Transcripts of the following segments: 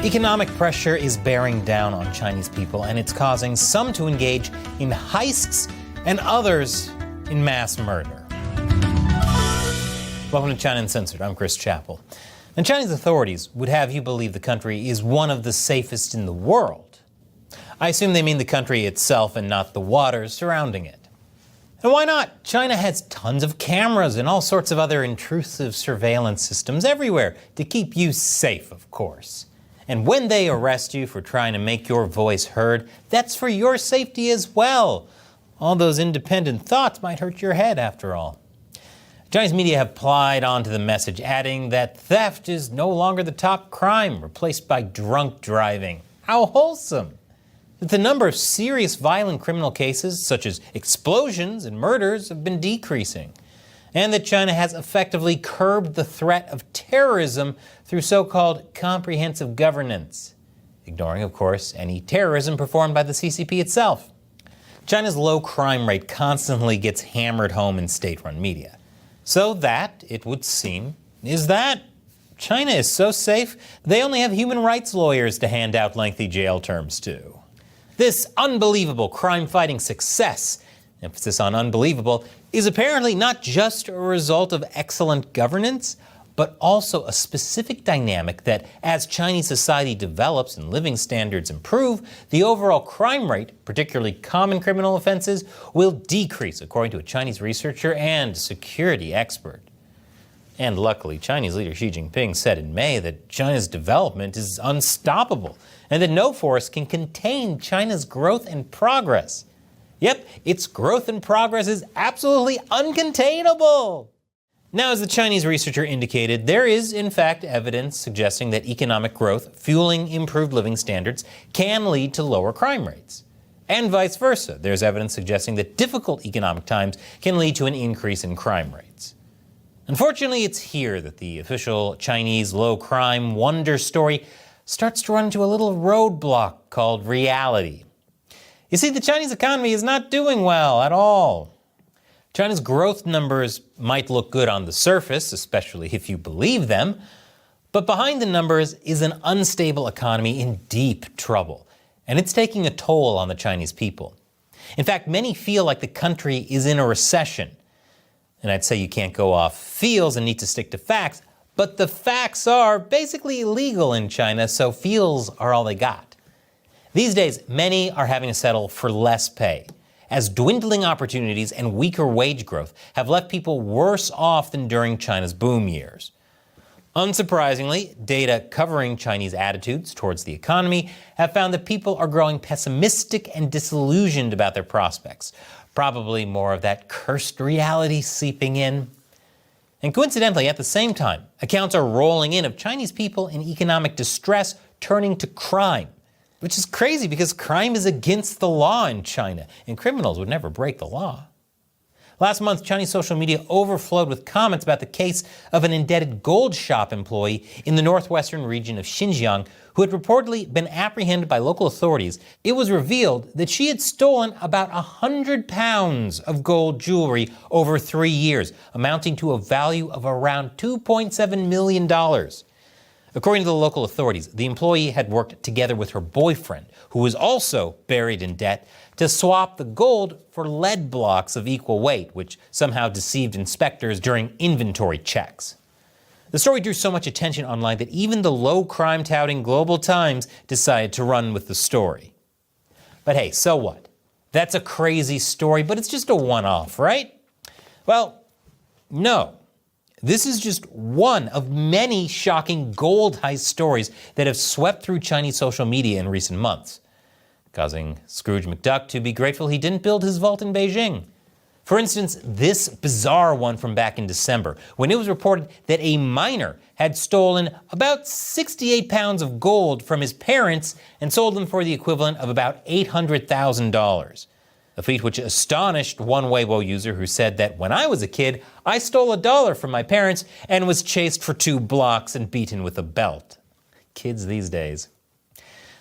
Economic pressure is bearing down on Chinese people, and it's causing some to engage in heists and others in mass murder. Welcome to China Uncensored. I'm Chris Chappell. And Chinese authorities would have you believe the country is one of the safest in the world. I assume they mean the country itself and not the waters surrounding it. And why not? China has tons of cameras and all sorts of other intrusive surveillance systems everywhere to keep you safe, of course. And when they arrest you for trying to make your voice heard, that's for your safety as well. All those independent thoughts might hurt your head, after all. Chinese media have plied onto the message, adding that theft is no longer the top crime, replaced by drunk driving. How wholesome! That the number of serious violent criminal cases, such as explosions and murders, have been decreasing. And that China has effectively curbed the threat of terrorism through so-called comprehensive governance, ignoring, of course, any terrorism performed by the CCP itself. China's low crime rate constantly gets hammered home in state-run media. So that, it would seem, is that China is so safe, they only have human rights lawyers to hand out lengthy jail terms to. This unbelievable crime-fighting success, emphasis on unbelievable, is apparently not just a result of excellent governance, but also a specific dynamic that, as Chinese society develops and living standards improve, the overall crime rate, particularly common criminal offenses, will decrease, according to a Chinese researcher and security expert. And luckily, Chinese leader Xi Jinping said in May that China's development is unstoppable and that no force can contain China's growth and progress. Yep, its growth and progress is absolutely uncontainable. Now, as the Chinese researcher indicated, there is, in fact, evidence suggesting that economic growth, fueling improved living standards, can lead to lower crime rates. And vice versa. There's evidence suggesting that difficult economic times can lead to an increase in crime rates. Unfortunately, it's here that the official Chinese low crime wonder story starts to run into a little roadblock called reality. You see, the Chinese economy is not doing well at all. China's growth numbers might look good on the surface, especially if you believe them, but behind the numbers is an unstable economy in deep trouble, and it's taking a toll on the Chinese people. In fact, many feel like the country is in a recession. And I'd say you can't go off feels and need to stick to facts, but the facts are basically illegal in China, so feels are all they got. These days, many are having to settle for less pay, as dwindling opportunities and weaker wage growth have left people worse off than during China's boom years. Unsurprisingly, data covering Chinese attitudes towards the economy have found that people are growing pessimistic and disillusioned about their prospects, probably more of that cursed reality seeping in. And coincidentally, at the same time, accounts are rolling in of Chinese people in economic distress turning to crime. Which is crazy because crime is against the law in China, and criminals would never break the law. Last month, Chinese social media overflowed with comments about the case of an indebted gold shop employee in the northwestern region of Xinjiang who had reportedly been apprehended by local authorities. It was revealed that she had stolen about 100 pounds of gold jewelry over 3 years, amounting to a value of around $2.7 million. According to the local authorities, the employee had worked together with her boyfriend, who was also buried in debt, to swap the gold for lead blocks of equal weight, which somehow deceived inspectors during inventory checks. The story drew so much attention online that even the low crime touting Global Times decided to run with the story. But hey, so what? That's a crazy story, but it's just a one-off, right? Well, no. This is just one of many shocking gold heist stories that have swept through Chinese social media in recent months, causing Scrooge McDuck to be grateful he didn't build his vault in Beijing. For instance, this bizarre one from back in December, when it was reported that a miner had stolen about 68 pounds of gold from his parents and sold them for the equivalent of about $800,000. A feat which astonished one Weibo user who said that when I was a kid, I stole $1 from my parents and was chased for 2 blocks and beaten with a belt. Kids these days.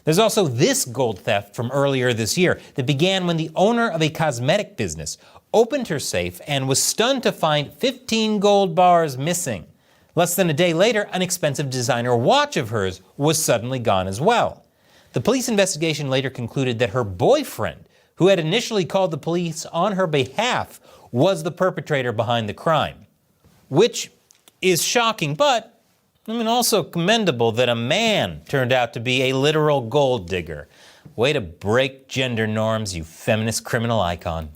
There's also this gold theft from earlier this year that began when the owner of a cosmetic business opened her safe and was stunned to find 15 gold bars missing. Less than a day later, an expensive designer watch of hers was suddenly gone as well. The police investigation later concluded that her boyfriend, who had initially called the police on her behalf, was the perpetrator behind the crime. Which is shocking, but also commendable that a man turned out to be a literal gold digger. Way to break gender norms, you feminist criminal icon.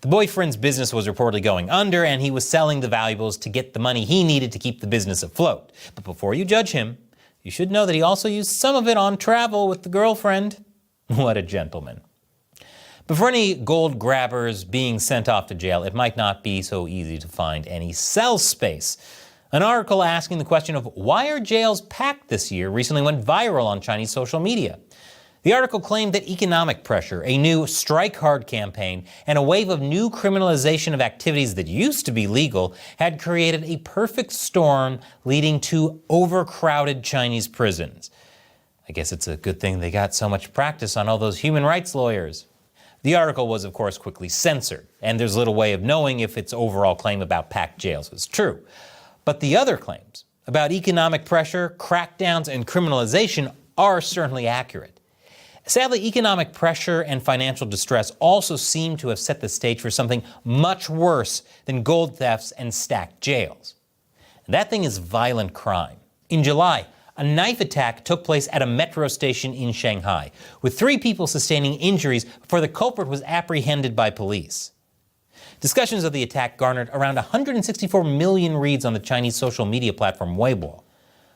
The boyfriend's business was reportedly going under, and he was selling the valuables to get the money he needed to keep the business afloat. But before you judge him, you should know that he also used some of it on travel with the girlfriend. What a gentleman. But for any gold grabbers being sent off to jail, it might not be so easy to find any cell space. An article asking the question of why are jails packed this year recently went viral on Chinese social media. The article claimed that economic pressure, a new strike hard campaign, and a wave of new criminalization of activities that used to be legal had created a perfect storm leading to overcrowded Chinese prisons. I guess it's a good thing they got so much practice on all those human rights lawyers. The article was, of course, quickly censored, and there's little way of knowing if its overall claim about packed jails was true. But the other claims about economic pressure, crackdowns, and criminalization are certainly accurate. Sadly, economic pressure and financial distress also seem to have set the stage for something much worse than gold thefts and stacked jails. And that thing is violent crime. In July, a knife attack took place at a metro station in Shanghai, with 3 people sustaining injuries before the culprit was apprehended by police. Discussions of the attack garnered around 164 million reads on the Chinese social media platform Weibo,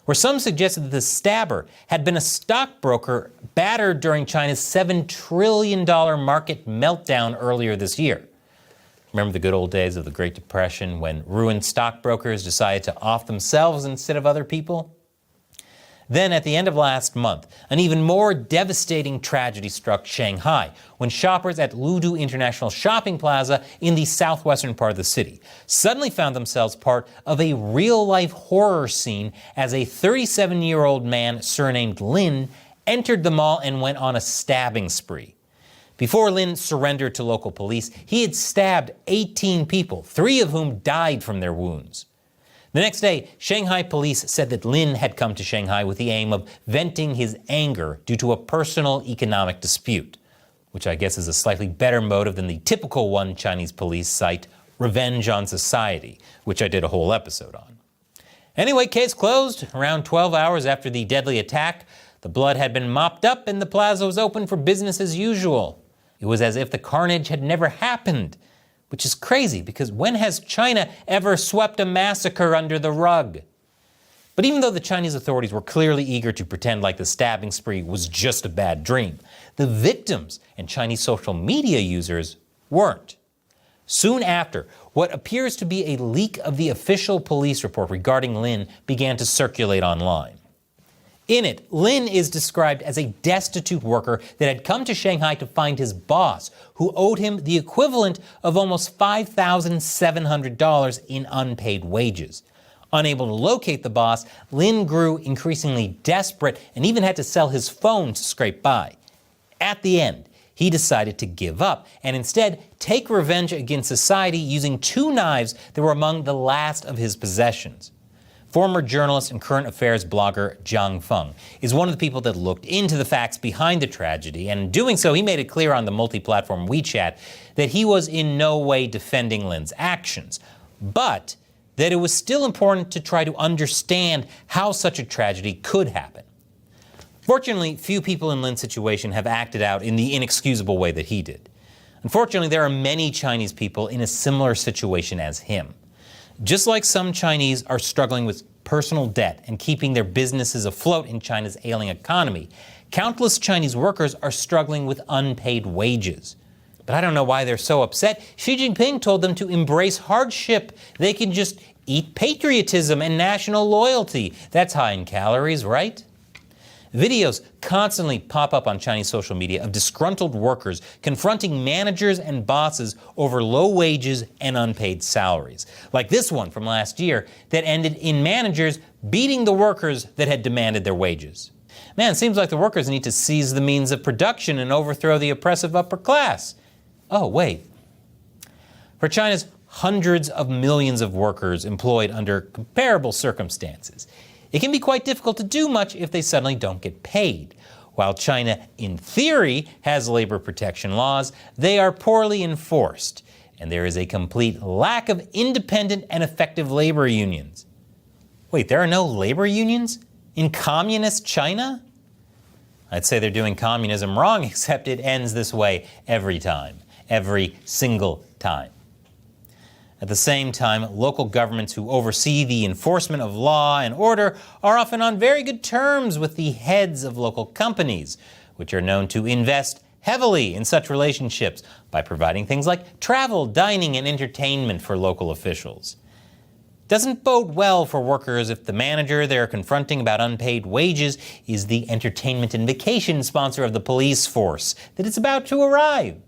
where some suggested that the stabber had been a stockbroker battered during China's $7 trillion market meltdown earlier this year. Remember the good old days of the Great Depression when ruined stockbrokers decided to off themselves instead of other people? Then, at the end of last month, an even more devastating tragedy struck Shanghai when shoppers at Ludu International Shopping Plaza in the southwestern part of the city suddenly found themselves part of a real-life horror scene as a 37-year-old man surnamed Lin entered the mall and went on a stabbing spree. Before Lin surrendered to local police, he had stabbed 18 people, 3 of whom died from their wounds. The next day, Shanghai police said that Lin had come to Shanghai with the aim of venting his anger due to a personal economic dispute, which I guess is a slightly better motive than the typical one Chinese police cite, revenge on society, which I did a whole episode on. Anyway, case closed. Around 12 hours after the deadly attack, the blood had been mopped up and the plaza was open for business as usual. It was as if the carnage had never happened. Which is crazy, because when has China ever swept a massacre under the rug? But even though the Chinese authorities were clearly eager to pretend like the stabbing spree was just a bad dream, the victims and Chinese social media users weren't. Soon after, what appears to be a leak of the official police report regarding Lin began to circulate online. In it, Lin is described as a destitute worker that had come to Shanghai to find his boss, who owed him the equivalent of almost $5,700 in unpaid wages. Unable to locate the boss, Lin grew increasingly desperate and even had to sell his phone to scrape by. At the end, he decided to give up and instead take revenge against society using 2 knives that were among the last of his possessions. Former journalist and current affairs blogger Zhang Feng is one of the people that looked into the facts behind the tragedy, and in doing so, he made it clear on the multi-platform WeChat that he was in no way defending Lin's actions, but that it was still important to try to understand how such a tragedy could happen. Fortunately, few people in Lin's situation have acted out in the inexcusable way that he did. Unfortunately, there are many Chinese people in a similar situation as him. Just like some Chinese are struggling with personal debt and keeping their businesses afloat in China's ailing economy, countless Chinese workers are struggling with unpaid wages. But I don't know why they're so upset. Xi Jinping told them to embrace hardship. They can just eat patriotism and national loyalty. That's high in calories, right? Videos constantly pop up on Chinese social media of disgruntled workers confronting managers and bosses over low wages and unpaid salaries. Like this one from last year that ended in managers beating the workers that had demanded their wages. Man, it seems like the workers need to seize the means of production and overthrow the oppressive upper class. Oh, wait. For China's hundreds of millions of workers employed under comparable circumstances. It can be quite difficult to do much if they suddenly don't get paid. While China, in theory, has labor protection laws, they are poorly enforced, and there is a complete lack of independent and effective labor unions. Wait, there are no labor unions in communist China? I'd say they're doing communism wrong, except it ends this way every time, every single time. At the same time, local governments who oversee the enforcement of law and order are often on very good terms with the heads of local companies, which are known to invest heavily in such relationships by providing things like travel, dining, and entertainment for local officials. Doesn't bode well for workers if the manager they're confronting about unpaid wages is the entertainment and vacation sponsor of the police force that is about to arrive.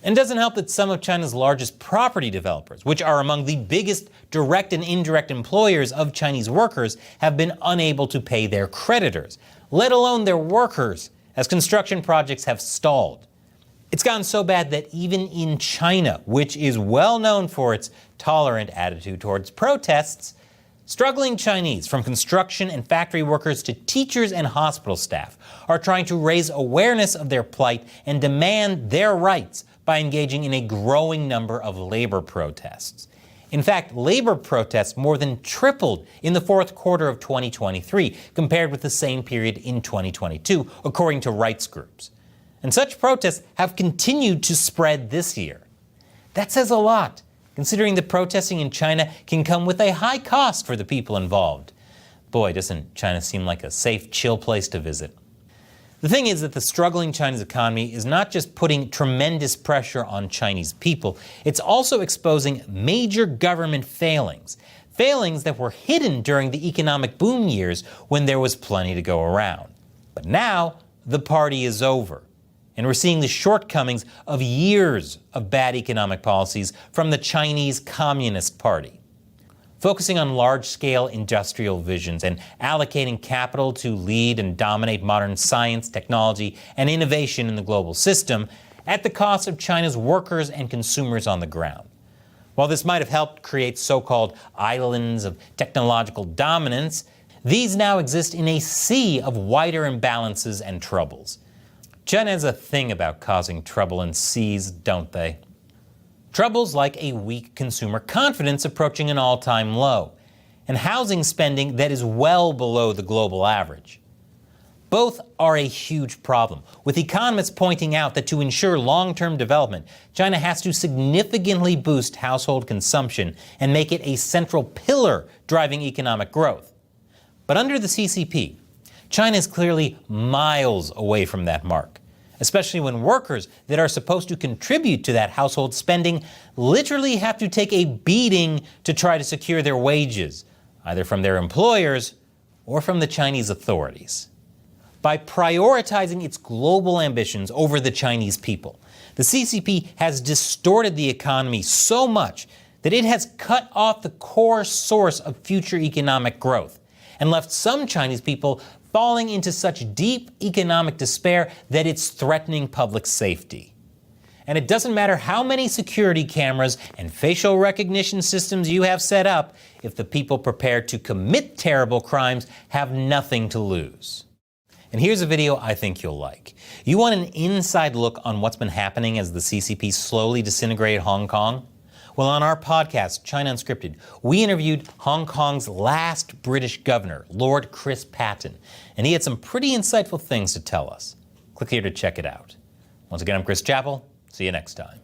And doesn't help that some of China's largest property developers, which are among the biggest direct and indirect employers of Chinese workers, have been unable to pay their creditors, let alone their workers, as construction projects have stalled. It's gotten so bad that even in China, which is well known for its tolerant attitude towards protests, struggling Chinese, from construction and factory workers to teachers and hospital staff, are trying to raise awareness of their plight and demand their rights by engaging in a growing number of labor protests. In fact, labor protests more than tripled in the fourth quarter of 2023 compared with the same period in 2022, according to rights groups. And such protests have continued to spread this year. That says a lot, considering that protesting in China can come with a high cost for the people involved. Boy, doesn't China seem like a safe, chill place to visit. The thing is that the struggling Chinese economy is not just putting tremendous pressure on Chinese people, it's also exposing major government failings. Failings that were hidden during the economic boom years when there was plenty to go around. But now, the party is over, and we're seeing the shortcomings of years of bad economic policies from the Chinese Communist Party. Focusing on large-scale industrial visions and allocating capital to lead and dominate modern science, technology, and innovation in the global system at the cost of China's workers and consumers on the ground. While this might have helped create so-called islands of technological dominance, these now exist in a sea of wider imbalances and troubles. China has a thing about causing trouble in seas, don't they? Troubles like a weak consumer confidence approaching an all-time low, and housing spending that is well below the global average. Both are a huge problem, with economists pointing out that to ensure long-term development, China has to significantly boost household consumption and make it a central pillar driving economic growth. But under the CCP, China is clearly miles away from that mark, especially when workers that are supposed to contribute to that household spending literally have to take a beating to try to secure their wages, either from their employers or from the Chinese authorities. By prioritizing its global ambitions over the Chinese people, the CCP has distorted the economy so much that it has cut off the core source of future economic growth and left some Chinese people falling into such deep economic despair that it's threatening public safety. And it doesn't matter how many security cameras and facial recognition systems you have set up if the people prepared to commit terrible crimes have nothing to lose. And here's a video I think you'll like. You want an inside look on what's been happening as the CCP slowly disintegrated Hong Kong? Well, on our podcast, China Unscripted, we interviewed Hong Kong's last British governor, Lord Chris Patten, and he had some pretty insightful things to tell us. Click here to check it out. Once again, I'm Chris Chappell. See you next time.